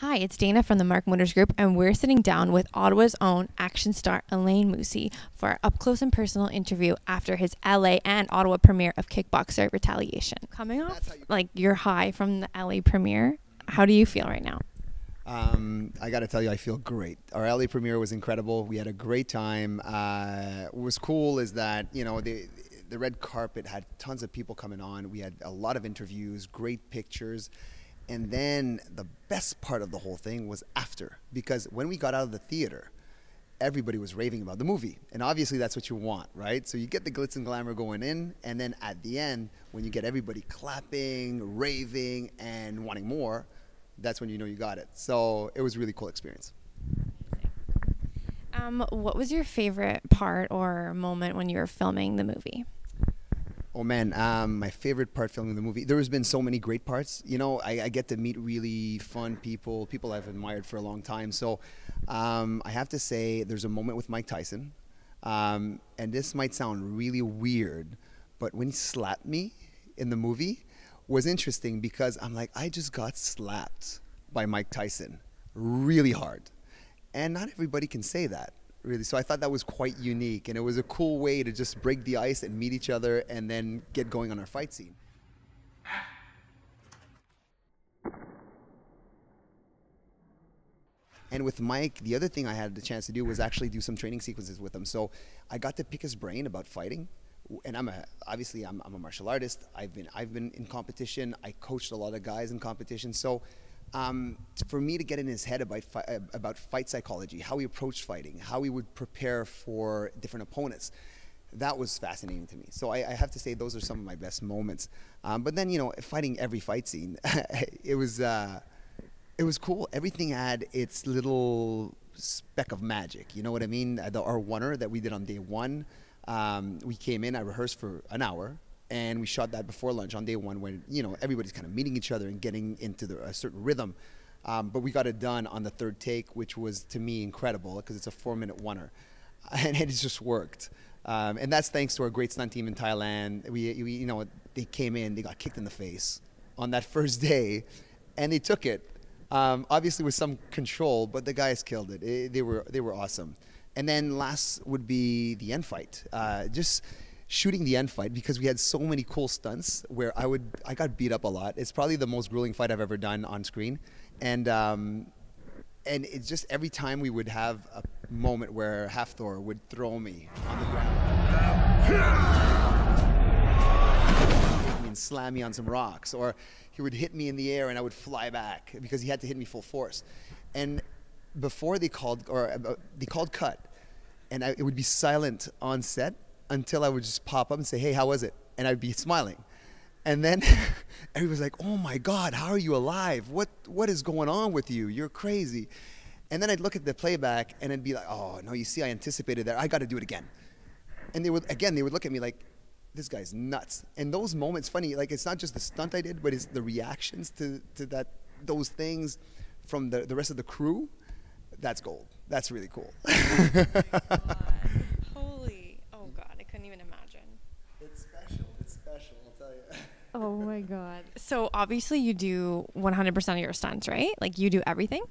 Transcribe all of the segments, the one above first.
Hi, it's Dana from the Mark Motors Group, and we're sitting down with Ottawa's own action star Alain Moussi for our up close and personal interview after his LA and Ottawa premiere of Kickboxer Retaliation. Coming off like your high from the LA premiere, how do you feel right now? I got to tell you, I feel great. Our LA premiere was incredible. We had a great time. What was cool is that, the red carpet had tons of people coming on. We had a lot of interviews, great pictures. And then the best part of the whole thing was after, because when we got out of the theater, everybody was raving about the movie. And obviously that's what you want, right? So you get the glitz and glamour going in, and then at the end, when you get everybody clapping, raving, and wanting more, that's when you know you got it. So it was a really cool experience. What was your favorite part or moment when you were filming the movie? Oh man, my favorite part filming the movie. There has been so many great parts. I get to meet really fun people I've admired for a long time. So I have to say there's a moment with Mike Tyson. And this might sound really weird, but when he slapped me in the movie was interesting because I'm like, I just got slapped by Mike Tyson really hard. And not everybody can say that. Really, so I thought that was quite unique, and it was a cool way to just break the ice and meet each other and then get going on our fight scene. And with Mike, the other thing I had the chance to do was actually do some training sequences with him. So I got to pick his brain about fighting. And I'm a martial artist. I've been in competition. I coached a lot of guys in competition. So for me to get in his head about fight psychology, how he approached fighting, how he would prepare for different opponents, that was fascinating to me. So I have to say those are some of my best moments. But then, fighting every fight scene, it was cool. Everything had its little speck of magic. You know what I mean? Our oneer that we did on day one, we came in, I rehearsed for an hour. And we shot that before lunch on day one when, everybody's kind of meeting each other and getting into a certain rhythm. But we got it done on the third take, which was, to me, incredible because it's a 4-minute oneer. And it just worked. And that's thanks to our great stunt team in Thailand. They came in, they got kicked in the face on that first day, and they took it. Obviously with some control, but the guys killed it. They were awesome. And then last would be the end fight. Just shooting the end fight because we had so many cool stunts where I got beat up a lot. It's probably the most grueling fight I've ever done on screen, and it's just every time we would have a moment where Hafthor would throw me on the ground and slam me on some rocks, or he would hit me in the air and I would fly back because he had to hit me full force. And before they called cut, and it would be silent on set until I would just pop up and say, hey, how was it? And I'd be smiling. And then everybody's like, oh my God, how are you alive? What is going on with you? You're crazy. And then I'd look at the playback and it'd be like, oh no, you see, I anticipated that. I got to do it again. And they would look at me like, this guy's nuts. And those moments, funny, like it's not just the stunt I did, but it's the reactions to those things from the rest of the crew. That's gold. That's really cool. Oh my God. So obviously you do 100% of your stunts, right? Like you do everything?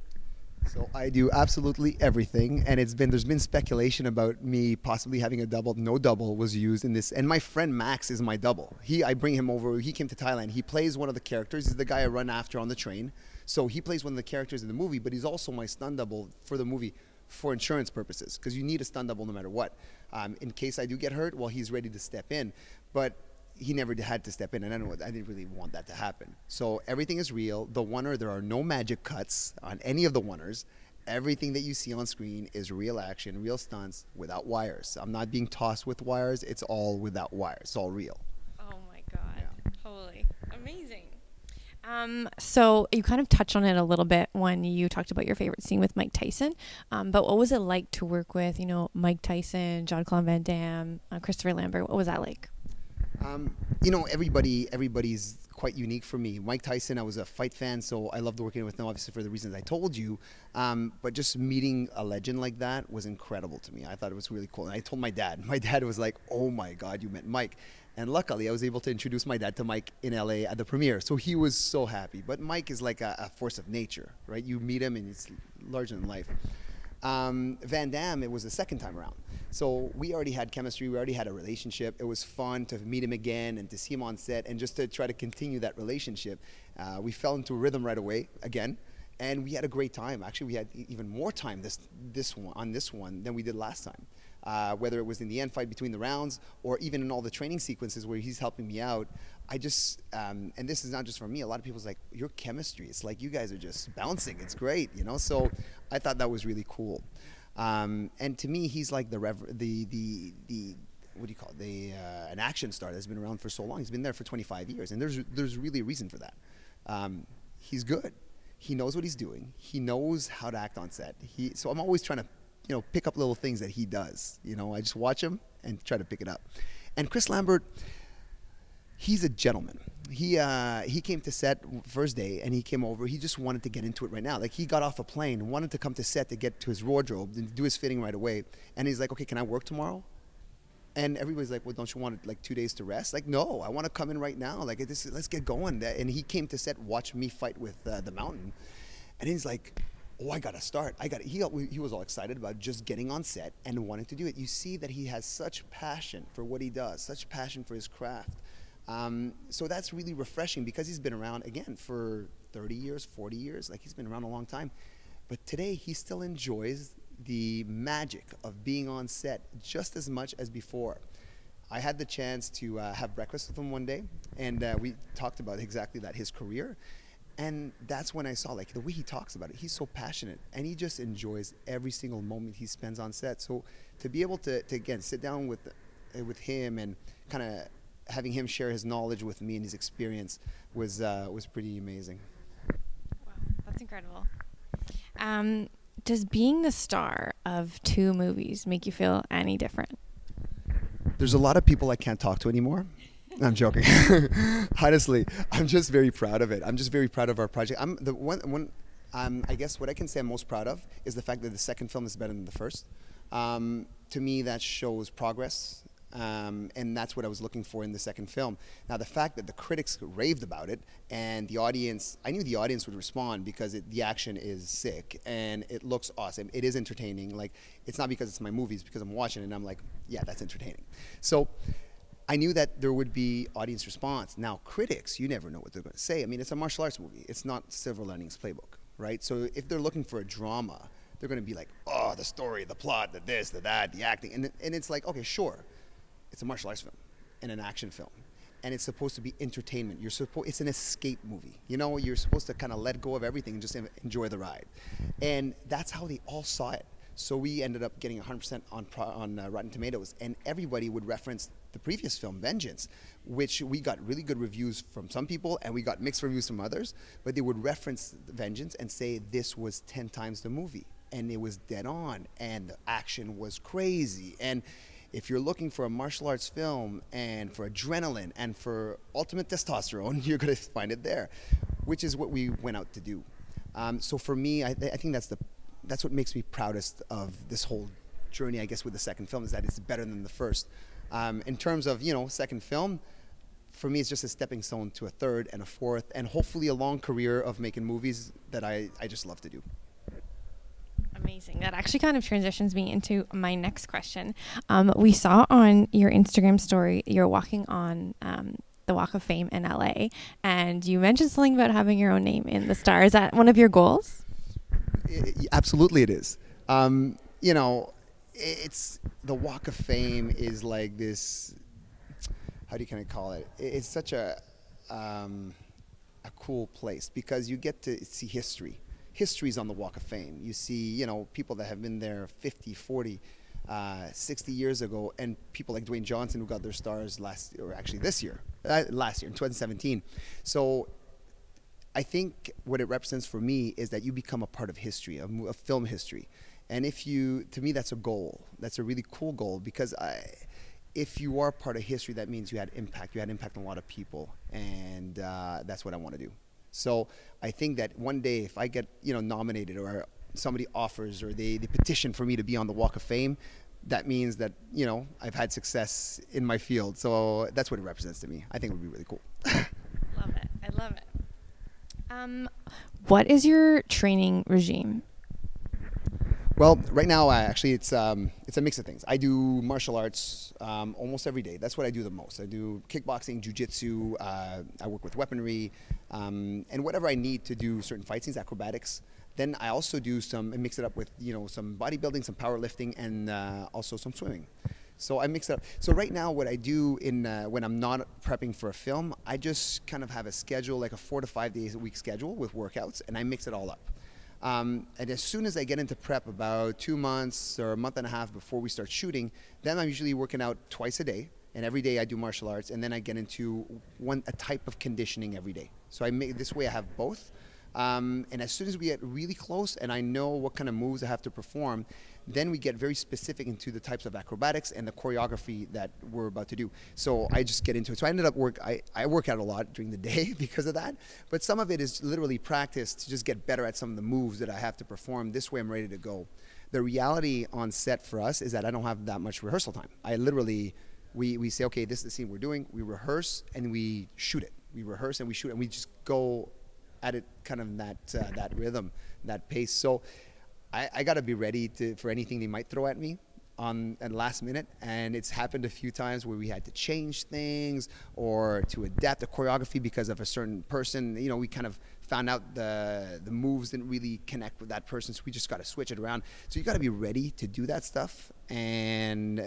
So I do absolutely everything, and there's been speculation about me possibly having a double. No double was used in this, and my friend Max is my double. I bring him over. He came to Thailand. He plays one of the characters. He's the guy I run after on the train. So he plays one of the characters in the movie, but he's also my stunt double for the movie for insurance purposes, because you need a stunt double no matter what. In case I do get hurt, well, he's ready to step in. But he never had to step in, and I didn't really want that to happen. So everything is real. The oneer, there are no magic cuts on any of the oneers. Everything that you see on screen is real action, real stunts, without wires. I'm not being tossed with wires. It's all without wires. It's all real. Oh my God. Yeah. Holy. Amazing. So you kind of touched on it a little bit when you talked about your favorite scene with Mike Tyson. But what was it like to work with, Mike Tyson, Jean-Claude Van Damme, Christopher Lambert? What was that like? Everybody's quite unique for me. Mike Tyson, I was a fight fan, so I loved working with him, obviously for the reasons I told you. But just meeting a legend like that was incredible to me. I thought it was really cool. And I told my dad. My dad was like, oh my God, you met Mike. And luckily, I was able to introduce my dad to Mike in LA at the premiere. So he was so happy. But Mike is like a force of nature, right? You meet him and it's larger than life. Van Damme, it was the second time around. So we already had chemistry, we already had a relationship. It was fun to meet him again and to see him on set and just to try to continue that relationship. We fell into a rhythm right away, again, and we had a great time. Actually, we had even more time on this one than we did last time. Whether it was in the end fight between the rounds or even in all the training sequences where he's helping me out, I just, and this is not just for me, a lot of people's like, your chemistry, it's like you guys are just bouncing, it's great, you know? So I thought that was really cool. And to me, he's like what do you call it, an action star that's been around for so long. He's been there for 25 years, and there's really a reason for that. He's good. He knows what he's doing. He knows how to act on set. So I'm always trying to, pick up little things that he does. I just watch him and try to pick it up. And Chris Lambert, he's a gentleman. He came to set first day and he came over. He just wanted to get into it right now. Like, he got off a plane, wanted to come to set to get to his wardrobe and do his fitting right away. And he's like, okay, can I work tomorrow? And everybody's like, well, don't you want like 2 days to rest? Like, no, I want to come in right now. Like, let's get going. And he came to set, watch me fight with the Mountain. And he's like, oh, I got to start. He was all excited about just getting on set and wanting to do it. You see that he has such passion for what he does, such passion for his craft. So that's really refreshing because he's been around, again, for 30 years, 40 years. Like, he's been around a long time. But today, he still enjoys the magic of being on set just as much as before. I had the chance to have breakfast with him one day, and we talked about exactly that, his career. And that's when I saw, like, the way he talks about it. He's so passionate, and he just enjoys every single moment he spends on set. So to be able to again, sit down with him and kind of having him share his knowledge with me and his experience was pretty amazing. Wow, that's incredible. Does being the star of 2 movies make you feel any different? There's a lot of people I can't talk to anymore. I'm joking. Honestly, I'm just very proud of it. I'm just very proud of our project. I guess what I can say I'm most proud of is the fact that the second film is better than the first. To me, that shows progress. And that's what I was looking for in the second film. Now, the fact that the critics raved about it and the audience, I knew the audience would respond because the action is sick and it looks awesome. It is entertaining. Like, it's not because it's my movies, because I'm watching it and I'm like, yeah, that's entertaining. So I knew that there would be audience response. Now, critics, you never know what they're going to say. I mean, it's a martial arts movie. It's not Silver Linings Playbook, right? So if they're looking for a drama, they're going to be like, oh, the story, the plot, the this, the that, the acting. And it's like, okay, sure. It's a martial arts film and an action film, and it's supposed to be entertainment. It's an escape movie. You're supposed to kind of let go of everything and just enjoy the ride. And that's how they all saw it. So we ended up getting 100% on Rotten Tomatoes, and everybody would reference the previous film, Vengeance, which we got really good reviews from some people, and we got mixed reviews from others, but they would reference Vengeance and say this was 10 times the movie, and it was dead on, and the action was crazy. And if you're looking for a martial arts film and for adrenaline and for ultimate testosterone, you're going to find it there, which is what we went out to do. So for me, I think that's what makes me proudest of this whole journey, I guess, with the second film, is that it's better than the first. In terms of, second film, for me, it's just a stepping stone to a third and a fourth, and hopefully a long career of making movies that I just love to do. Amazing. That actually kind of transitions me into my next question. We saw on your Instagram story you're walking on the Walk of Fame in LA, and you mentioned something about having your own name in the star. Is that one of your goals? Absolutely, it is. It's the Walk of Fame is like this. How can I call it? It's such a cool place because you get to see history. History's on the Walk of Fame. You see, people that have been there 50, 40, 60 years ago, and people like Dwayne Johnson who got their stars last year in 2017. So I think what it represents for me is that you become a part of history, of film history. And to me, that's a goal. That's a really cool goal because if you are part of history, that means you had impact. You had impact on a lot of people, and that's what I want to do. So I think that one day if I get nominated or somebody offers or they petition for me to be on the Walk of Fame, that means that, you know, I've had success in my field. So that's what it represents to me. I think it would be really cool. Love it. I love it. What is your training regime? Well, right now, actually, it's a mix of things. I do martial arts almost every day. That's what I do the most. I do kickboxing, jiu-jitsu. I work with weaponry, and whatever I need to do certain fight scenes, acrobatics. Then I also do mix it up with, you know, some bodybuilding, some powerlifting, and also some swimming. So I mix it up. So right now, what I do when I'm not prepping for a film, I just kind of have a schedule, like a 4 to 5 days a week schedule with workouts, and I mix it all up. And as soon as I get into prep, about 2 months or a month and a half before we start shooting, then I'm usually working out twice a day. And every day I do martial arts, and then I get into a type of conditioning every day. So this way I have both. And as soon as we get really close and I know what kind of moves I have to perform, then we get very specific into the types of acrobatics and the choreography that we're about to do. So I just get into it. So I ended up I work out a lot during the day because of that. But some of it is literally practice to just get better at some of the moves that I have to perform. This way I'm ready to go. The reality on set for us is that I don't have that much rehearsal time. I literally, we say, okay, this is the scene we're doing. We rehearse and we shoot it. We rehearse and we shoot it, and we just go at it kind of that rhythm, that pace. So I got to be ready for anything they might throw at me at last minute. And it's happened a few times where we had to change things or to adapt the choreography because of a certain person. You know, we kind of found out the moves didn't really connect with that person, so we just got to switch it around. So you got to be ready to do that stuff, and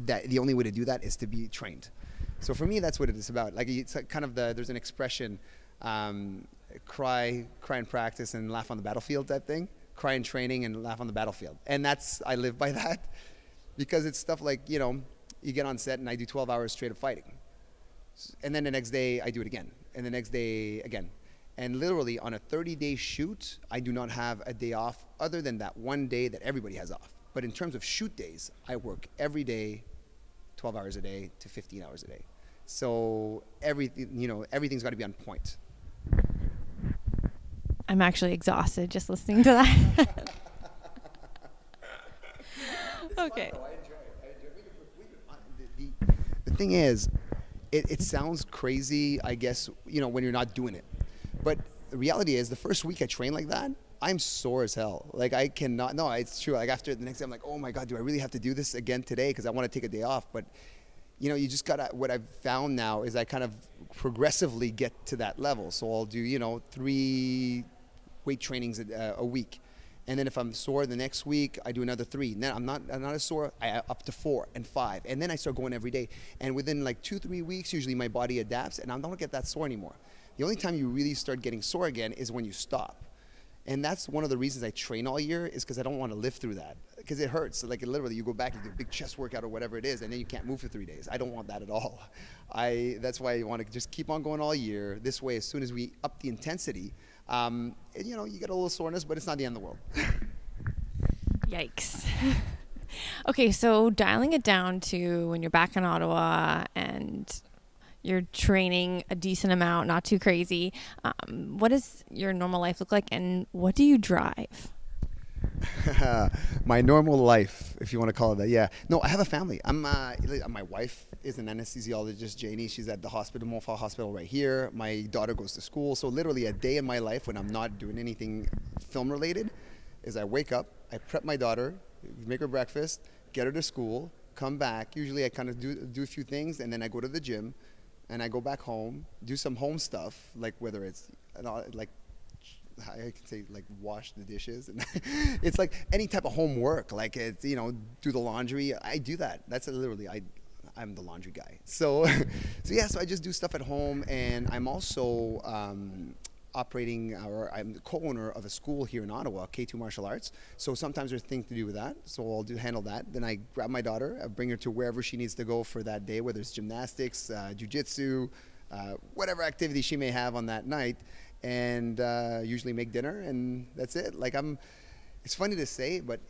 that the only way to do that is to be trained. So for me, that's what it is about. Like, it's kind of there's an expression, cry in practice and laugh on the battlefield type thing. Cry in training and laugh on the battlefield. And I live by that, because it's stuff like, you know, you get on set and I do 12 hours straight of fighting. And then the next day I do it again. And the next day again. And literally on a 30-day shoot, I do not have a day off other than that one day that everybody has off. But in terms of shoot days, I work every day, 12 hours a day to 15 hours a day. So everything's got to be on point. I'm actually exhausted just listening to that. Okay. Fun, I enjoy it. The thing is, it sounds crazy, I guess, you know, when you're not doing it. But the reality is, the first week I train like that, I'm sore as hell. Like, I cannot, no, it's true. Like, after the next day, I'm like, oh my God, do I really have to do this again today? Because I want to take a day off. But, you know, you just got to, what I've found now is I kind of progressively get to that level. So I'll do, you know, 3 weight trainings a week. And then if I'm sore the next week, I do another 3. And then I'm not as sore, I up to 4 and 5. And then I start going every day. And within like 2-3 weeks, usually my body adapts and I don't get that sore anymore. The only time you really start getting sore again is when you stop. And that's one of the reasons I train all year, is because I don't want to live through that, because it hurts. Like, literally, you go back and do a big chest workout or whatever it is, and then you can't move for 3 days. I don't want that at all. That's why I want to just keep on going all year. This way, as soon as we up the intensity, you know, you get a little soreness, but it's not the end of the world. Yikes. Okay, so dialing it down to when you're back in Ottawa and you're training a decent amount, not too crazy. What does your normal life look like, and what do you drive? My normal life, if you want to call it that. Yeah. No, I have a family. My wife is an anesthesiologist, Janie. She's at the hospital, Montfort Hospital right here. My daughter goes to school. So literally a day in my life when I'm not doing anything film related is I wake up, I prep my daughter, make her breakfast, get her to school, come back. Usually I kind of do a few things, and then I go to the gym. And I go back home, do some home stuff, like whether it's, like, I can say, like, wash the dishes. And it's like any type of homework, like, it's, you know, do the laundry. I do that. That's literally, I'm the laundry guy. So so I just do stuff at home. And I'm also I'm the co-owner of a school here in Ottawa, K2 Martial Arts. So sometimes there's things to do with that. So I'll handle that. Then I grab my daughter, I bring her to wherever she needs to go for that day, whether it's gymnastics, jiu-jitsu, whatever activity she may have on that night, and usually make dinner, and that's it. Like, it's funny to say, but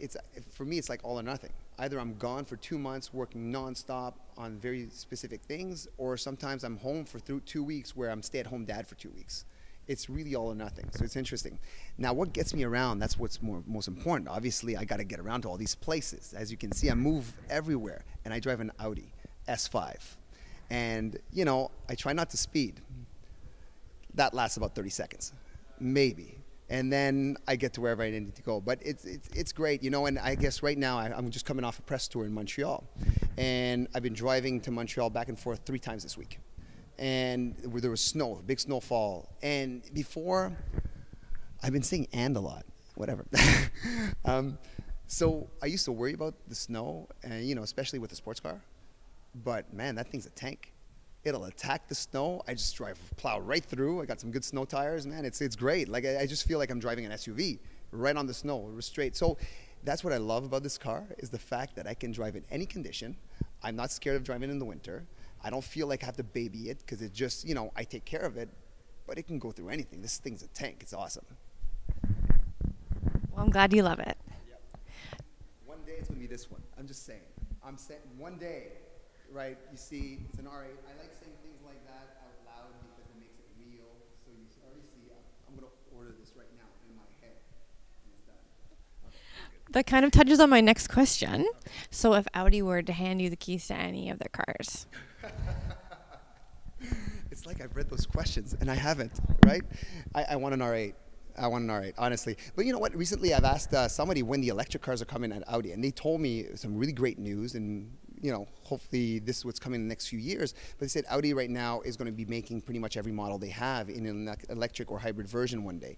for me, it's like all or nothing. Either I'm gone for 2 months working nonstop on very specific things, or sometimes I'm home for 2 weeks where I'm stay-at-home dad for 2 weeks. It's really all or nothing. So it's interesting. Now, what gets me around, that's what's most important. Obviously, I got to get around to all these places. As you can see, I move everywhere, and I drive an Audi S5. And, you know, I try not to speed. That lasts about 30 seconds, maybe. And then I get to wherever I need to go. But it's great, you know, and I guess right now I'm just coming off a press tour in Montreal. And I've been driving to Montreal back and forth 3 times this week. And where there was snow, big snowfall. And before, I've been saying "and" a lot, whatever. So I used to worry about the snow, and you know, especially with a sports car. But man, that thing's a tank. It'll attack the snow. I just plow right through. I got some good snow tires, man. It's great. Like I just feel like I'm driving an SUV right on the snow, straight. So that's what I love about this car, is the fact that I can drive in any condition. I'm not scared of driving in the winter. I don't feel like I have to baby it, because it just, you know, I take care of it, but it can go through anything. This thing's a tank. It's awesome. Well, I'm glad you love it. Yep. One day it's going to be this one. I'm just saying. I'm saying one day, right? You see, it's an R8. I like saying things like that out loud because it makes it real. So you already see, I'm going to order this right now in my head. And it's done. Okay, That kind of touches on my next question. So if Audi were to hand you the keys to any of their cars, it's like I've read those questions and I haven't, right? I want an R8. I want an R8, honestly. But you know what? Recently I've asked somebody when the electric cars are coming at Audi, and they told me some really great news, and you know, hopefully this is what's coming in the next few years. But they said Audi right now is going to be making pretty much every model they have in an electric or hybrid version one day,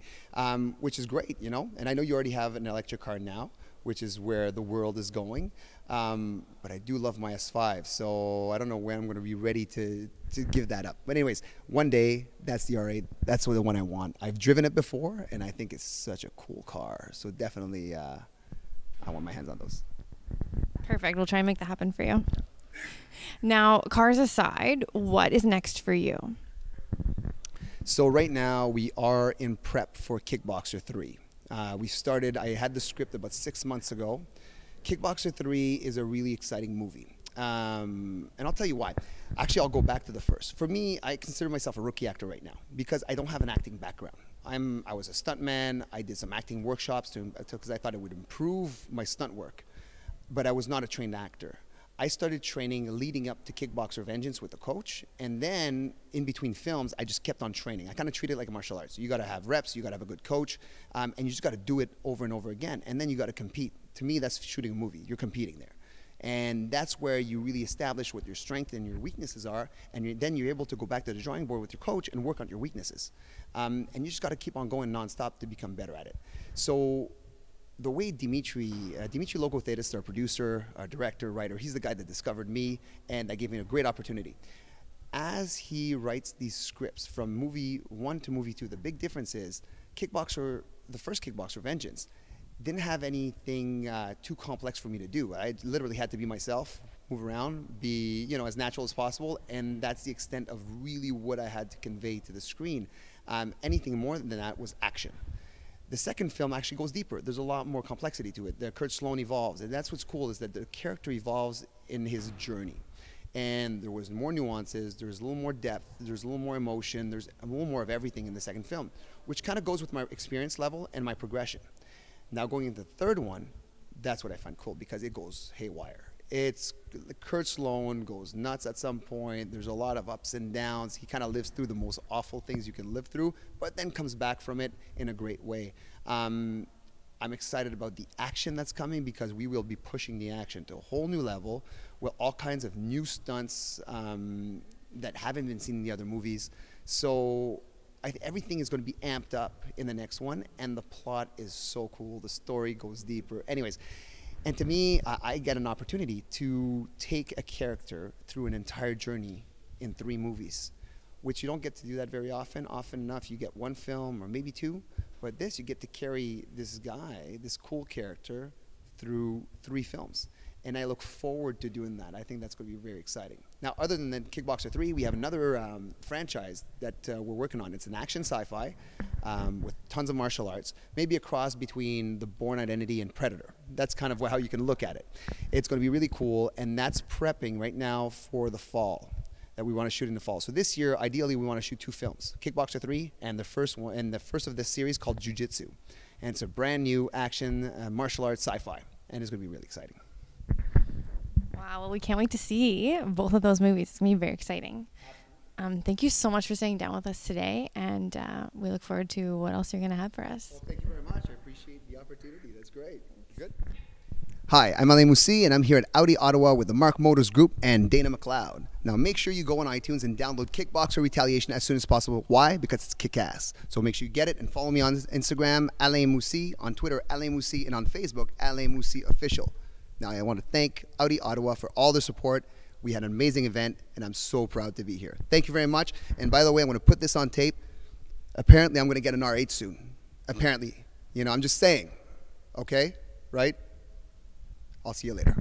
which is great, you know. And I know you already have an electric car now, which is where the world is going. But I do love my S5, so I don't know when I'm going to be ready to give that up. But anyways, one day, that's the R8. That's the one I want. I've driven it before, and I think it's such a cool car. So definitely, I want my hands on those. perfect. We'll try and make that happen for you. Now, cars aside, what is next for you? So right now, we are in prep for Kickboxer 3. I had the script about 6 months ago. Kickboxer 3 is a really exciting movie. And I'll tell you why. Actually, I'll go back to the first. For me, I consider myself a rookie actor right now because I don't have an acting background. I was a stuntman. I did some acting workshops because I thought it would improve my stunt work. But I was not a trained actor. I started training leading up to Kickboxer Vengeance with a coach, and then in between films, I just kept on training. I kind of treat it like a martial arts. You got to have reps, you got to have a good coach, and you just got to do it over and over again, and then you got to compete. To me, that's shooting a movie. You're competing there. And that's where you really establish what your strengths and your weaknesses are, and then you're able to go back to the drawing board with your coach and work on your weaknesses. And you just got to keep on going nonstop to become better at it. So the way Dimitri Logothetis, our producer, our director, writer, he's the guy that discovered me, and that gave me a great opportunity. As he writes these scripts from movie 1 to movie 2, the big difference is the first Kickboxer Vengeance didn't have anything too complex for me to do. I literally had to be myself, move around, be as natural as possible, and that's the extent of really what I had to convey to the screen. Anything more than that was action. The second film actually goes deeper. There's a lot more complexity to it. Kurt Sloan evolves, and that's what's cool, is that the character evolves in his journey. And there was more nuances, there's a little more depth, there's a little more emotion, there's a little more of everything in the second film, which kind of goes with my experience level and my progression. Now going into the third one, that's what I find cool, because it goes haywire. Kurt Sloan goes nuts at some point. There's a lot of ups and downs. He kind of lives through the most awful things you can live through, but then comes back from it in a great way. I'm excited about the action that's coming, because we will be pushing the action to a whole new level with all kinds of new stunts that haven't been seen in the other movies. So everything is going to be amped up in the next one, and the plot is so cool. The story goes deeper. Anyways. And to me, I get an opportunity to take a character through an entire journey in 3 movies, which you don't get to do that very often. Often enough, you get 1 film or maybe 2, but this, you get to carry this guy, this cool character, through 3 films. And I look forward to doing that. I think that's going to be very exciting. Now, other than the Kickboxer 3, we have another franchise that we're working on. It's an action sci-fi with tons of martial arts, maybe a cross between The Bourne Identity and Predator. That's kind of how you can look at it. It's going to be really cool, and that's prepping right now for the fall. that we want to shoot in the fall. So this year, ideally, we want to shoot 2 films: Kickboxer 3 and the first one, and the first of this series called Jiu-Jitsu. And it's a brand new action martial arts sci-fi, and it's going to be really exciting. Wow, well, we can't wait to see both of those movies. It's going to be very exciting. Thank you so much for sitting down with us today, and we look forward to what else you're going to have for us. Well, thank you very much. I appreciate the opportunity. That's great. Good. Hi, I'm Alain Moussi, and I'm here at Audi Ottawa with the Mark Motors Group and Dana McLeod. Now, make sure you go on iTunes and download Kickboxer Retaliation as soon as possible. Why? Because it's kick-ass. So make sure you get it and follow me on Instagram, Alain Moussi, on Twitter, Alain Moussi, and on Facebook, Alain Moussi Official. Now, I want to thank Audi Ottawa for all their support. We had an amazing event, and I'm so proud to be here. Thank you very much. And by the way, I'm going to put this on tape. Apparently, I'm going to get an R8 soon. Apparently. You know, I'm just saying. Okay? Right? I'll see you later.